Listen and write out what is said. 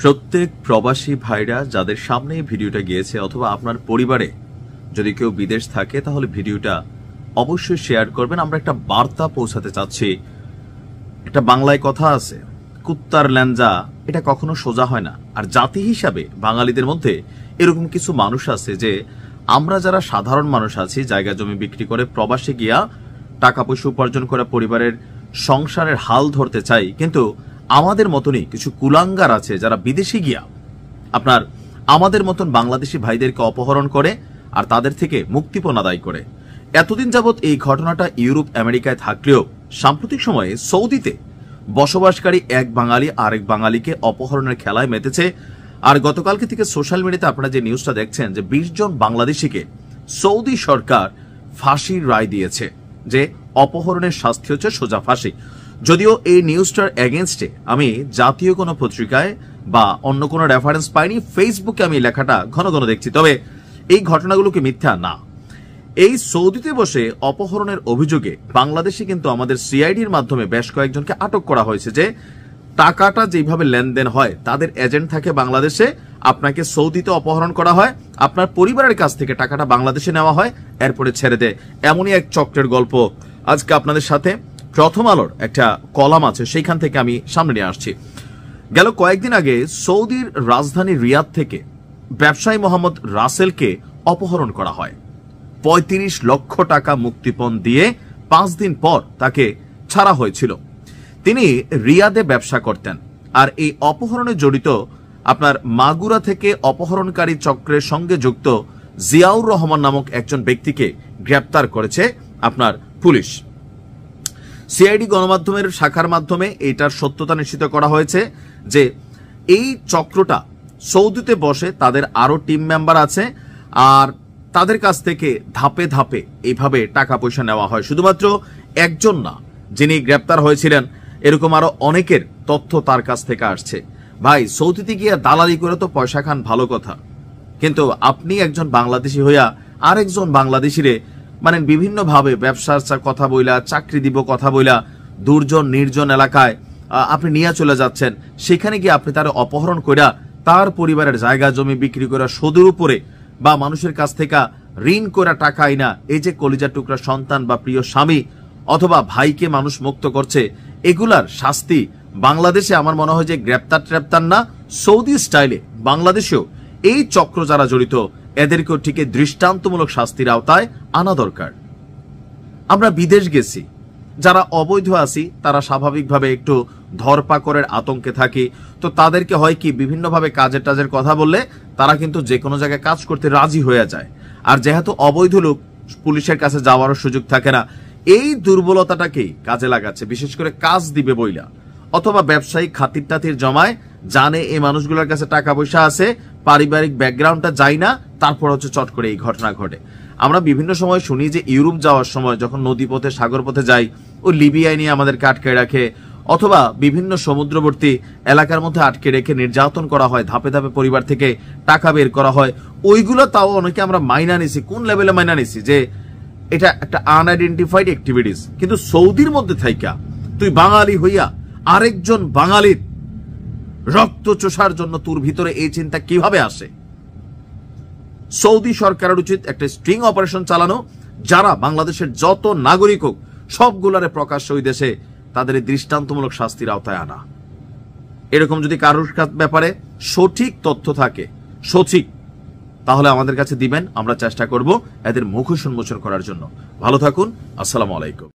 প্রত্যেক প্রবাসী ভাইরা যাদের সামনে ভিডিওটা গিয়েছে অথবা আপনার পরিবারে যদি কেউ বিদেশ থাকে তাহলে ভিডিওটা অবশ্যই শেয়ার করবেন। আমরা একটা বার্তা পৌঁছাতে চাচ্ছি। একটা বাংলায় কথা আছে, কুত্তার ল্যাঞ্জা এটা কখনো সোজা হয় না। আর জাতি হিসাবে বাঙালিদের মধ্যে এরকম কিছু মানুষ আছে যে আমরা যারা সাধারণ মানুষ আছি, জায়গা জমি বিক্রি করে প্রবাসে গিয়া টাকা পয়সা উপার্জন করে পরিবারের সংসারের হাল ধরতে চাই, কিন্তু আমাদের মতনই কিছু কুলাঙ্গার আছে যারা বিদেশে গিয়া আপনার আমাদের মতন বাংলাদেশি ভাইদেরকে অপহরণ করে আর তাদের থেকে মুক্তিপণ আদায় করে। এতদিন যাবৎ এই ঘটনাটা ইউরোপ আমেরিকায় থাকলেও সাম্প্রতিক সময়ে সৌদিতে বসবাসকারী এক বাঙালি আরেক বাঙালিকে অপহরণের খেলায় মেতেছে। আর গতকালকে থেকে সোশ্যাল মিডিয়াতে আপনারা যে নিউজটা দেখছেন যে 20 জন বাংলাদেশিকে সৌদি সরকার ফাঁসির রায় দিয়েছে, যে অপহরণের শাস্তি হচ্ছে সোজা ফাঁসি। যদিও এই নিউজটার এগেনস্টে আমি জাতীয় কোনো পত্রিকায় বা অন্য কোনো রেফারেন্স পাইনি, ফেসবুকে আমি লেখাটা ঘন ঘন দেখছি, তবে এই ঘটনাগুলোকে মিথ্যা না। এই সৌদিতে বসে অপহরণের অভিযোগে বাংলাদেশে কিন্তু আমাদের সিআইডির মাধ্যমে বেশ কয়েকজনকে আটক করা হয়েছে। যে টাকাটা যেভাবে লেনদেন হয়, তাদের এজেন্ট থাকে বাংলাদেশে, আপনাকে সৌদিতে অপহরণ করা হয়, আপনার পরিবারের কাছ থেকে টাকাটা বাংলাদেশে নেওয়া হয়, এরপরে ছেড়ে দেয়। এমনই এক চক্রের গল্প আজকে আপনাদের সাথে প্রথম আলোর একটা কলাম আছে সেইখান থেকে আমি সামনে নিয়ে আসছি। গেল কয়েকদিন আগে সৌদির রাজধানী রিয়াদ থেকে ব্যবসায়ী মোহাম্মদ রাসেলকে অপহরণ করা হয়। 35 লক্ষ টাকা মুক্তিপণ দিয়ে 5 দিন পর তাকে ছাড়া হয়েছিল। তিনি রিয়াদে ব্যবসা করতেন। আর এই অপহরণে জড়িত আপনার মাগুরা থেকে অপহরণকারী চক্রের সঙ্গে যুক্ত জিয়াউর রহমান নামক একজন ব্যক্তিকে গ্রেপ্তার করেছে আপনার পুলিশ। সিআইডি গণমাধ্যমের শাখার মাধ্যমে এটার সত্যতা নিশ্চিত করা হয়েছে যে এই চক্রটা সৌদিতে বসে, তাদের আরো টিম মেম্বার আছে, আর তাদের কাছ থেকে ধাপে ধাপে এইভাবে টাকা পয়সা নেওয়া হয়। শুধুমাত্র একজন না, যিনি গ্রেপ্তার হয়েছিলেন এরকম আরো অনেকের তথ্য তার কাছ থেকে আসছে। ভাই, সৌদিতে গিয়ে দালালি করে তো পয়সা খান, ভালো কথা, কিন্তু আপনি একজন বাংলাদেশি হইয়া আরেকজন বাংলাদেশিরে মানে বিভিন্ন ভাবে ব্যবসার কথা বইলা, চাকরি দিব কথা বইলা দুর্জন নির্জন এলাকায় আপনি নিয়ে চলে যাচ্ছেন। সেখানে গিয়ে আপনি তার অপহরণ কইরা তার পরিবারের জায়গা জমি বিক্রি করে সুদের উপরে বা মানুষের কাছ থেকে ঋণ করে টাকা আইনা এই যে কলিজা টুকরা সন্তান বা প্রিয় স্বামী অথবা ভাইকে মানুষ মুক্ত করছে, এগুলার শাস্তি বাংলাদেশে আমার মনে হয় যে গ্রেপ্তার না, সৌদি স্টাইলে বাংলাদেশেও এই চক্র যারা জড়িত এদেরকেও ঠিক দৃষ্টান্তমূলক শাস্তির আওতায় আনা দরকার। আমরা বিদেশ গেছি, যারা অবৈধ আছি তারা স্বাভাবিকভাবে একটু ধরপাকড়ের আতঙ্কে থাকি, তো তাদেরকে হয় কি বিভিন্নভাবে কাজের টাজের কথা বললে তারা কিন্তু যে কোনো জায়গায় কাজ করতে রাজি হয়ে যায়। আর যেহেতু অবৈধ লোক, পুলিশের কাছে যাওয়ারও সুযোগ থাকে না, এই দুর্বলতাটাকেই কাজে লাগাচ্ছে, বিশেষ করে কাজ দিবে বইলা অথবা ব্যবসায়িক খাতির টাতির জমায়, জানে এই মানুষগুলোর কাছে টাকা পয়সা আছে, পারিবারিক ব্যাকগ্রাউন্ডটা যায় না, তারপর হচ্ছে চট করে এই ঘটনা ঘটে। আমরা বিভিন্ন সময় শুনি যে ইউরোপ যাওয়ার সময় যখন নদীপথে সাগর পথে যাই, ওই লিবিয়ায় নিয়ে আমাদেরকে আটকে রাখে অথবা বিভিন্ন সমুদ্রবর্তী এলাকার মধ্যে আটকে রেখে নির্যাতন করা হয়, ধাপে ধাপে পরিবার থেকে টাকা বের করা হয়। ওইগুলো তাও অনেকে আমরা মাইনা নিছি। কোন লেভেলে মাইনা নিছি? যে এটা একটা আনআইডেন্টিফাইড অ্যাক্টিভিটিস। কিন্তু সৌদির মধ্যে থাইকা তুই বাঙালি হইয়া আরেকজন বাঙালির রক্ত চোষার জন্য তোর ভিতরে এই চিন্তা কিভাবে আসে? সৌদি সরকারের উচিত একটা স্ট্রিং অপারেশন চালানো, যারা বাংলাদেশের যত নাগরিক হোক সবগুলারে প্রকাশ্য ওই দেশে তাদের দৃষ্টান্তমূলক শাস্তির আওতায় আনা। এরকম যদি কারোর ব্যাপারে সঠিক তথ্য থাকে, সঠিক, তাহলে আমাদের কাছে দিবেন, আমরা চেষ্টা করব এদের মুখ উন্মোচন করার জন্য। ভালো থাকুন, আসসালামু আলাইকুম।